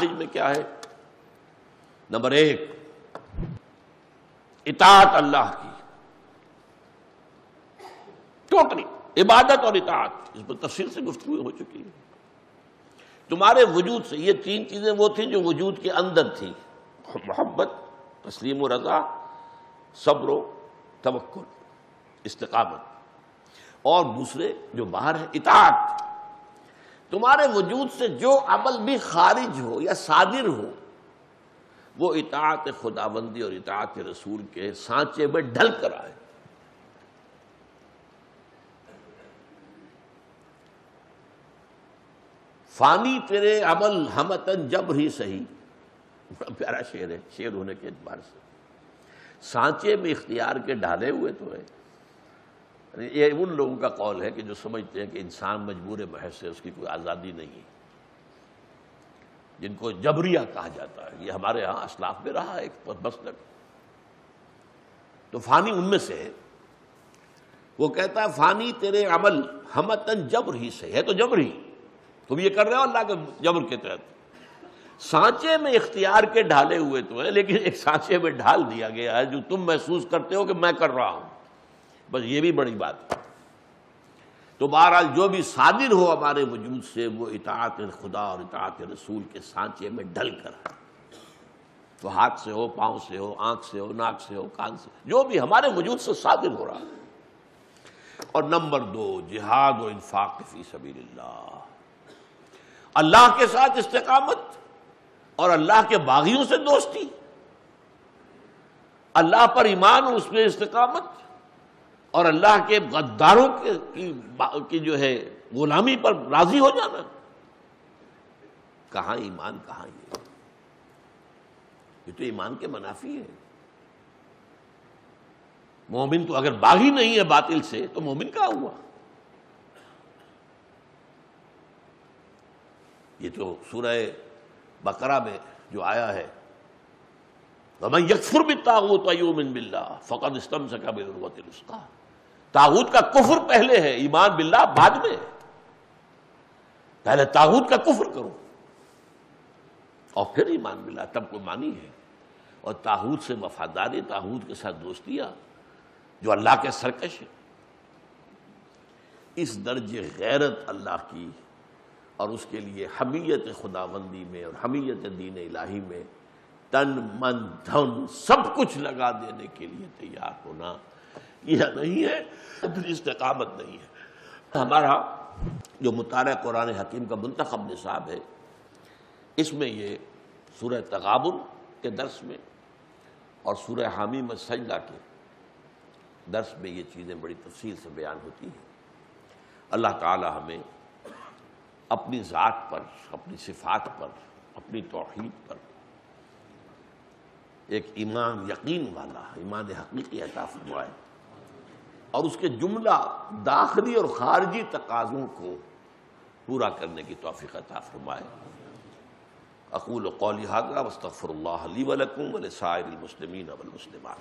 خارج میں کیا ہے؟ نمبر 1 اطاعت اللہ کی، ٹوٹلی عبادت اور اطاعت، اس پر تفصیل سے گفتگو ہو چکی ہے۔ تمہارے وجود سے، یہ 3 چیزیں وہ تھیں جو وجود کے اندر تھیں، محبت، تسلیم و رضا، صبر و توکل، استقامت، اور دوسرے جو باہر ہے اطاعت۔ تمہارے وجود سے جو عمل بھی خارج ہو یا صادر ہو وہ اطاعت خداوندی اور اطاعت رسول کے سانچے میں ڈھل کر آئے۔ فانی تیرے عمل ہمتن جبر ہی سہی، بڑا پیارا شعر ہے، شعر ہونے کے اعتبار سے۔ سانچے میں اختیار کے ڈھالے ہوئے تو ہے، یہ ان لوگوں کا قول ہے کہ جو سمجھتے ہیں کہ انسان مجبور محض سے، اس کی کوئی آزادی نہیں ہے، جن کو جبریہ کہا جاتا ہے۔ یہ ہمارے ہاں اسلاف میں رہا ایک مسلک، تو فانی ان میں سے ہے۔ وہ کہتا ہے فانی تیرے عمل ہمتن جبر ہی سے، ہے تو جبری، تم یہ کر رہے ہو اللہ کے جبر کے تحت۔ سانچے میں اختیار کے ڈھالے ہوئے تو ہے، لیکن ایک سانچے میں ڈھال دیا گیا ہے جو تم محسوس کرتے ہو کہ میں کر رہا ہوں، بس یہ بھی بڑی بات ہے۔ تو بہرحال جو بھی صادر ہو ہمارے وجود سے وہ اطاعت خدا اور اطاعت رسول کے سانچے میں ڈھل کر ہے، تو ہاتھ سے ہو، پاؤں سے ہو، آنکھ سے ہو، ناک سے ہو، کان سے، جو بھی ہمارے وجود سے صادر ہو رہا ہے۔ اور نمبر 2 جہاد و انفاق فی سبیل اللہ، اللہ کے ساتھ استقامت اور اللہ کے باغیوں سے دوستی، اللہ پر ایمان اور اس میں استقامت، اور اللہ کے غداروں کی جو ہے غلامی پر راضی ہو جانا۔ کہاں ایمان، کہاں یہ تو ایمان کے منافی ہے۔ مومن تو اگر باغی نہیں ہے باطل سے تو مومن کہاں ہوا؟ یہ تو سورہ بقرہ میں جو آیا ہے وَمَن يَكْفُرْ بِالطَّاغُوتِ وَيُؤْمِن بِاللَّهِ فَقَدِ اسْتَمْسَكَ بِالْعُرْوَةِ الْوُثْقَىٰ۔ طاغوت کا کفر پہلے ہے، ایمان باللہ بعد میں۔ پہلے طاغوت کا کفر کرو اور پھر ایمان باللہ، تب کوئی مانی ہے۔ اور طاغوت سے وفاداری، طاغوت کے ساتھ دوستیاں جو اللہ کے سرکش ہے، اس درجے غیرت اللہ کی اور اس کے لیے حمیت خداوندی میں اور حمیت دین الہی میں تن من دھن سب کچھ لگا دینے کے لیے تیار ہونا، یہ نہیں ہے، پھر استقامت نہیں ہے۔ ہمارا جو مطالعہ قرآن حکیم کا منتخب نصاب ہے، اس میں یہ سورہ تغابن کے درس میں اور سورہ حامیم السجدہ کے درس میں یہ چیزیں بڑی تفصیل سے بیان ہوتی ہیں۔ اللہ تعالی ہمیں اپنی ذات پر، اپنی صفات پر، اپنی توحید پر ایک ایمان یقین والا ایمان حقیقی عطا فرمائے، اور اس کے جملہ داخلی اور خارجی تقاضوں کو پورا کرنے کی توفیق عطا فرمائے۔ اقول قولی ھذا واستغفر اللہ لی ولکم ولسائر المسلمین والمسلمات۔